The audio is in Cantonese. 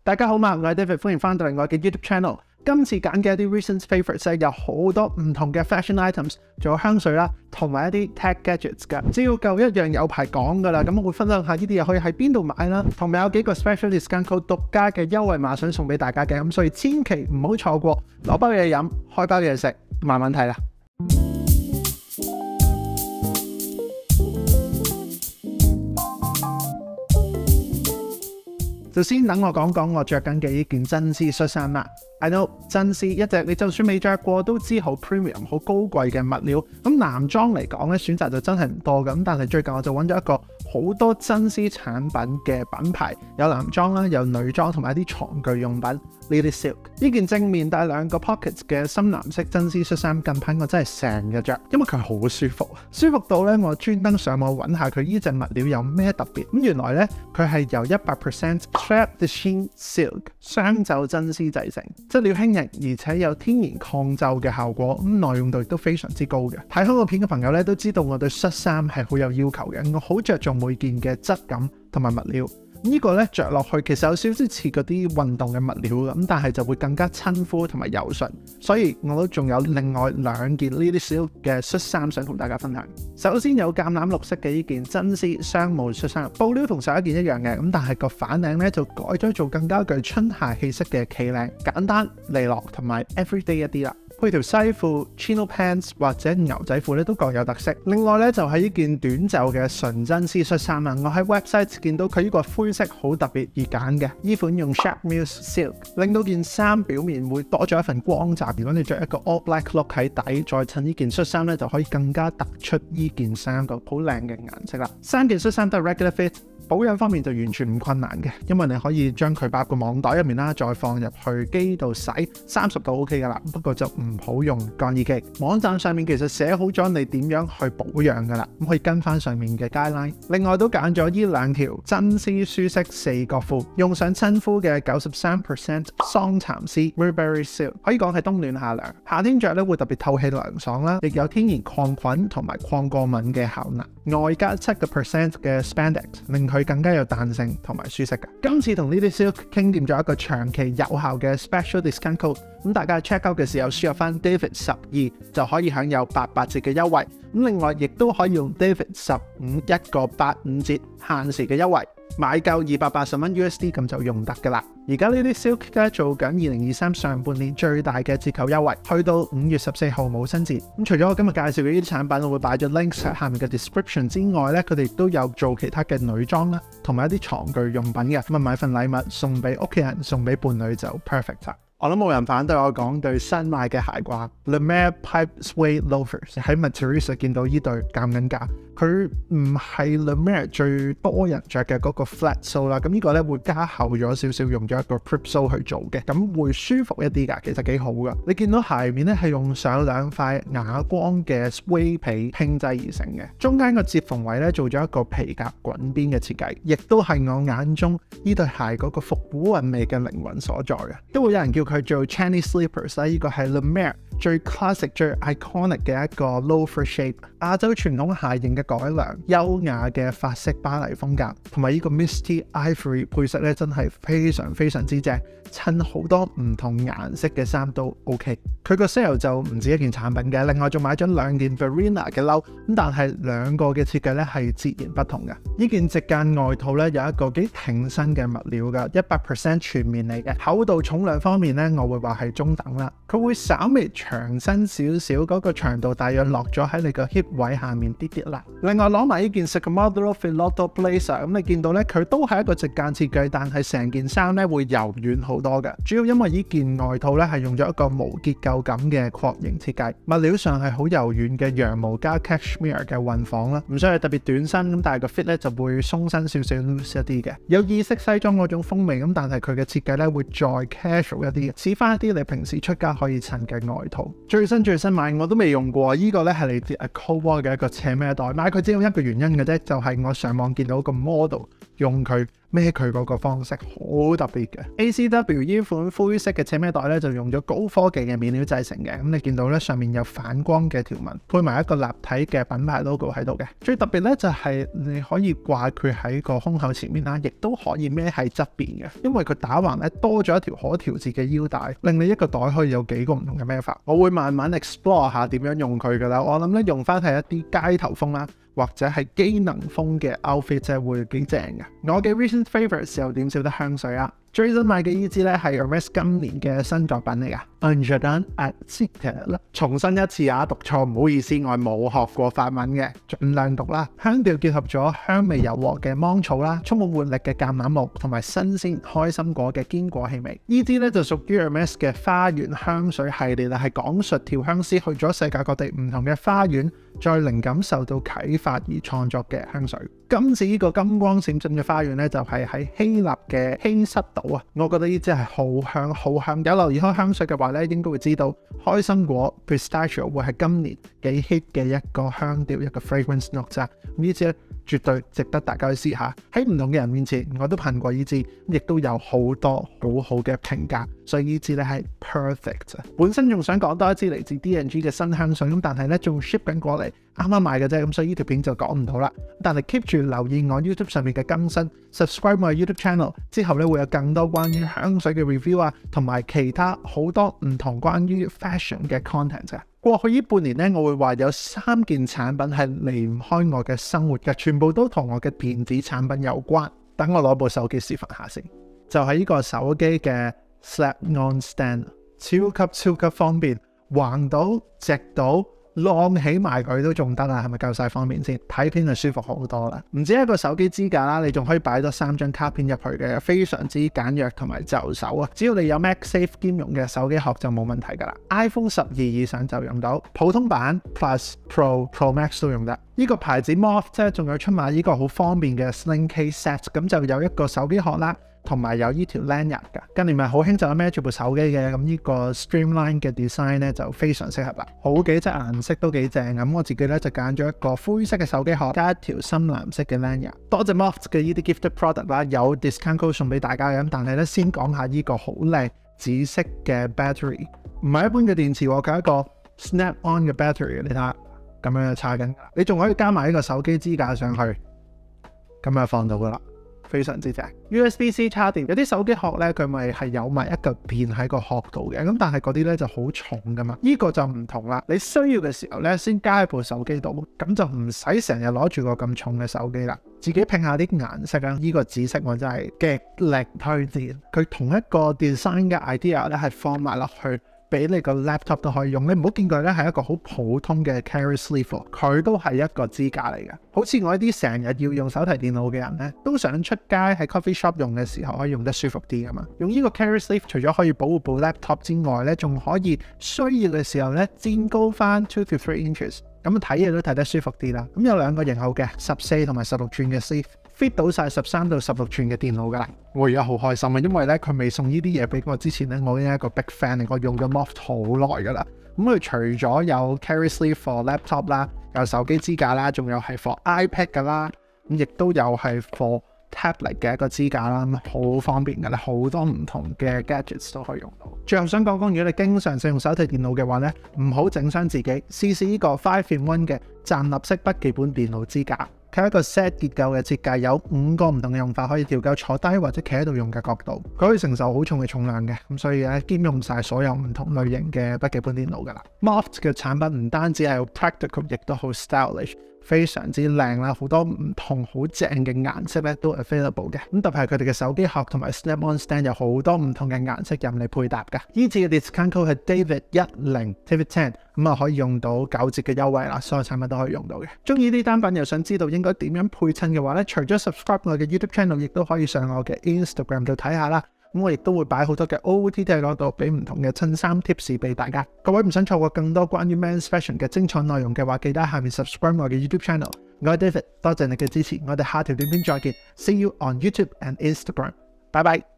大家好嘛，我係 David， 歡迎翻到嚟我嘅 YouTube channel。今次揀嘅一啲 recent favorites 有好多唔同嘅 fashion items， 仲有香水啦，同埋一啲 tech gadgets 㗎。只要夠一樣有排講㗎啦，咁我會分享下呢啲嘢可以喺邊度買啦，同埋有幾個 special discount code 獨家嘅優惠碼想送俾大家嘅，咁所以千祈唔好錯過，攞包嘢飲，開包嘢食，慢慢睇啦。首先等我講講我着緊嘅呢件真絲恤衫啦。I know 真絲一隻你就算未着過都知好 premium 好高貴嘅物料。咁男裝嚟講咧，選擇就真係唔多嘅。咁但係最近我就揾咗一個好多真絲產品嘅品牌，有男裝啦，有女裝同埋一啲床具用品。Lady Silk 呢件正面帶兩個 pockets 嘅深藍色真絲恤衫，近排我真係成日着，因為佢好舒服，舒服到咧我專登上網揾下佢呢隻物料有咩特別。咁原來咧佢係由 100% Trap the Sheen Silk 雙袖真絲製成，質料輕盈而且有天然抗皺嘅效果，咁耐用度亦都非常之高嘅。睇開個片嘅朋友咧都知道我對恤衫係好有要求嘅，我好着重每件嘅質感同埋物料。呢個咧着落去其實有少少似嗰啲運動嘅物料咁，但係就會更加親膚同埋柔順，所以我都仲有另外兩件呢啲 Silk 嘅恤衫想同大家分享。首先有橄欖綠色嘅呢件真絲商務恤衫，布料同上一件一樣嘅，咁但係個反領咧就改咗做更加具春夏氣息嘅企領，簡單利落同埋 everyday 一啲啦。配條西褲、chino pants 或者牛仔褲咧都各有特色。另外咧就係呢件短袖嘅純真絲恤衫啊，我喺 website 見到佢呢個灰色好特別而揀嘅，呢款用 Sharp Muse Silk 令到件衫表面會多咗一份光澤。如果你着一個 all black look 喺底，再襯呢件恤衫咧就可以更加突出呢件衫個好靚嘅顏色啦。三件恤衫都係 regular fit。保養方面就完全唔困難嘅，因為你可以將佢擺個網袋入面啦，再放入去機度洗，30度 OK 噶啦。不過就唔好用乾衣機。網站上面其實寫好咗你點樣去保養噶啦，咁可以跟翻上面嘅 guideline。另外都揀咗呢兩條真絲舒適四角褲，用上親膚嘅93% 桑蠶絲 Burberry Silk， 可以講係冬暖夏涼。夏天着咧會特別透氣涼爽啦，亦有天然抗菌同埋抗過敏嘅效能，外加7% 嘅 spandex， 令佢更加有彈性同埋舒適嘅。今次同呢啲 Silk 傾掂咗一個長期有效嘅 special discount code， 咁大家 check out 嘅時候輸入翻 David12就可以享有88折嘅優惠。咁另外亦都可以用 David15一個85折限時嘅優惠，買夠280蚊 USD 咁就用得噶啦。而家呢啲 Silk 咧做緊2023上半年最大嘅折扣優惠，去到5月14號冇新節。咁除咗我今日介紹嘅呢啲產品，我會擺咗 links 喺下面嘅 description 之外咧，佢哋都有做其他嘅女裝啦，同埋一啲床具用品嘅。咁買份禮物送俾屋企人，送俾伴侶就 perfect 啦。我諗冇人反對我講對新買嘅鞋啩 Le Mer Pipe Suede Loafers， 喺 Teresa 見到呢對減緊價。佢唔係 Le Mer 最多人着嘅嗰個 flat sole 啦，咁呢個咧會加厚咗少少，用咗一個 prip sole 去做嘅，咁會舒服一啲㗎，其實幾好㗎。你見到鞋面咧係用上兩塊啞光嘅 suede 皮拼製而成嘅，中間個接縫位咧做咗一個皮革滾邊嘅設計，亦都係我眼中呢對鞋嗰個復古韻味嘅靈魂所在嘅。都會有人叫佢做 Chinese slippers 啦，呢個係 Le Mer 最 classic 最 iconic 嘅一個 loafer shape， 亞洲傳統鞋型嘅改良，優雅嘅法式巴黎風格，同埋呢個 Misty Ivory 配色咧真係非常非常之正，襯好多唔同顏色嘅衫都 OK。佢個 sale 就唔止一件產品嘅，另外仲買咗兩件 Verena 嘅褸，咁但係兩個嘅設計咧係截然不同嘅。呢件直間外套咧有一個幾挺身嘅物料㗎，100% 全棉嚟嘅，厚度重量方面咧我會話係中等啦，佢會稍微長身少少，嗰個長度大約落咗喺你個 hip 位下面啲啲啦。另外攞埋呢件 Sacamodro Filotto Blazer， 咁你見到咧佢都係一個直間設計，但係成件衫咧會柔軟好多嘅，主要因為呢件外套咧係用咗一個無結構感嘅廓形設計，物料上係好柔軟嘅羊毛加 cashmere 嘅混紡啦，唔需要特別短身咁，但係個 fit 咧就會鬆身少少 loose 一啲嘅，有意式西裝嗰種風味咁，但係佢嘅設計咧會再 casual 一啲，似翻一啲你平時出街可以襯嘅外套。最新買我都未用過，呢個咧係嚟自 Akowa 嘅一個斜孭袋，買佢只有一個原因嘅啫，就係我上網見到個 model 用佢孭佢嗰個方式好特別嘅。ACW 呢款灰色嘅斜孭袋咧就用咗高科技嘅面料製成嘅，咁你見到咧上面有反光嘅條紋，配埋一個立體嘅品牌 logo 喺度嘅。最特別咧就係你可以掛佢喺個胸口前面啦，亦都可以孭喺側邊嘅，因為佢打橫咧多咗一條可調節嘅腰帶，令你一個袋可以有幾個唔同嘅孭法。我會慢慢 explore 下點樣用佢噶啦。我諗咧用翻係一啲街頭風啦，或者係機能風嘅 outfit 就會幾正嘅。我嘅 recent favourites 又點少得香水啊？最新買嘅呢支咧係 Hermès 今年嘅新作品嚟噶 Un Jardin à Cythère 啦。重申一次啊，讀錯唔好意思，我係冇學過法文嘅，盡量讀啦。香調結合咗香味柔和嘅芒草啦，充滿活力嘅橄欖木同埋新鮮開心果嘅堅果氣味。呢支咧就屬於 Hermès 嘅花園香水系列啦，係講述調香師去咗世界各地唔同嘅花園，再靈感受到啟發而創作嘅香水。今次呢個金光閃閃嘅花園咧，就係喺希臘嘅希塞島啊！我覺得呢支係好香好香。有留意開香水嘅話咧，應該會知道開心果 pistachio 會係今年幾 hit 嘅一個香調，一個 fragrance note 咋。呢支咧絕對值得大家去試下。喺唔同嘅人面前，我都噴過呢支，亦都有好多好好嘅評價，所以呢支咧係 perfect。本身仲想講多一支嚟自 D&G 嘅新香水，咁但係咧仲 ship 緊過嚟，啱啱買嘅啫，咁所以呢條片就講唔到啦。但係 keep 住留意我 YouTube 上面嘅更新 ，subscribe 我 YouTube channel 之後咧會有更多關於香水嘅 review 啊，同埋其他好多唔同關於 fashion 嘅 content 嘅。過去呢半年咧，我會話有3件產品係離唔開我嘅生活嘅，全部都同我嘅電子產品有關。等我攞部手機示範下先，就係呢個手機嘅 Snap-on Stand， 超級方便，橫到直到。晾起埋佢都仲得啊，係咪夠晒方便先？睇片就舒服好多啦。唔止一個手機支架啦，你仲可以擺多3張卡片入去嘅，非常之簡約同埋就手啊。只要你有 MagSafe 兼容嘅手機殼就冇問題噶啦。iPhone 12以上就用到，普通版 Plus、Pro、Pro Max 都用得。呢個牌子 Moth 即係仲有出賣呢個好方便嘅 Sling Case Set， 咁就有一個手機殼啦。同埋有呢條 lanyard 㗎，近年咪好興就孭住部手機嘅，咁呢個 streamline 嘅 design 咧就非常適合啦。好幾隻顏色都幾正，咁我自己咧就揀咗一個灰色嘅手機殼，加一條深藍色嘅 lanyard。多謝 Moth 嘅呢啲 gifted product 啦，有 discount code 送俾大家嘅，咁但係咧先講下呢個好靚紫色嘅 battery， 唔係一般嘅電池喎，佢係一個 snap-on 嘅 battery， 你睇下咁樣就插緊，你仲可以加埋呢個手機支架上去，咁就放到噶啦。非常之正 ，USB-C 插電，有啲手機殼咧，佢咪係有埋一嚿電喺個殼度嘅，咁但係嗰啲咧就好重噶嘛，呢個就唔同啦。你需要嘅時候咧，先加喺部手機度，咁就唔使成日攞住個咁重嘅手機啦。自己拼下啲顏色啊，呢個紫色我真係極力推薦。佢同一個 design 嘅 idea 咧，係放埋落去。俾你個 laptop 都可以用，你唔好見佢咧係一個好普通嘅 carry sleeve， 佢都係一個支架嚟嘅。好似我呢啲成日要用手提電腦嘅人咧，都想出街喺 coffee shop 用嘅時候可以用得舒服啲㗎嘛。用呢個 carry sleeve 除咗可以保護部 laptop 之外咧，仲可以需要嘅時候咧墊高翻2 to 3 inches， 咁睇嘢都睇得舒服啲啦。咁有2個型號嘅14同埋16寸嘅 sleeve。fit 到晒13到16寸嘅電腦噶啦，我而家好開心啊，因為咧佢未送呢啲嘢俾我之前咧，我已經係一個 big fan 嚟，我用咗 Moth 好耐噶啦。咁佢除咗有 carry sleeve for laptop 啦，有手機支架啦，仲有係 for iPad 噶啦，咁亦都有係 for tablet 嘅一個支架啦，好方便噶啦，好多唔同嘅 gadgets 都可以用到。最後想講講，如果你經常使用手提電腦嘅話咧，唔好整傷自己，試試呢個5-in-1嘅站立式筆記本電腦支架。佢係一個 set 結構嘅設計，有5個唔同嘅用法，可以調校坐低或者企喺度用嘅角度。佢可以承受好重嘅重量嘅，咁所以咧兼用晒所有唔同類型嘅筆記本電腦噶啦。Moth 嘅產品唔單止係 practical， 亦都好 stylish， 非常之靚啦，好多唔同好正嘅顏色咧都 available 嘅。咁特別係佢哋嘅手機殼同埋 Snap-on Stand 有好多唔同嘅顏色任你配搭噶。呢次嘅 discount code 係 David10 咁啊可以用到9折嘅優惠啦，所有產品都可以用到嘅。中意呢啲單品又想知道應該點樣配襯嘅話咧，除咗 subscribe 我嘅 YouTube channel， 亦都可以上我嘅 Instagram 度睇下啦。咁我亦都會擺好多嘅 OOTD 喺嗰度，俾唔同嘅襯衫 tips 俾大家。各位唔想錯過更多關於 Men's Fashion 嘅精彩內容嘅話，記得喺下面 subscribe 我嘅 YouTube channel。我係 David，多謝你嘅支持，我哋下條短片再見。See you on YouTube and Instagram。拜拜。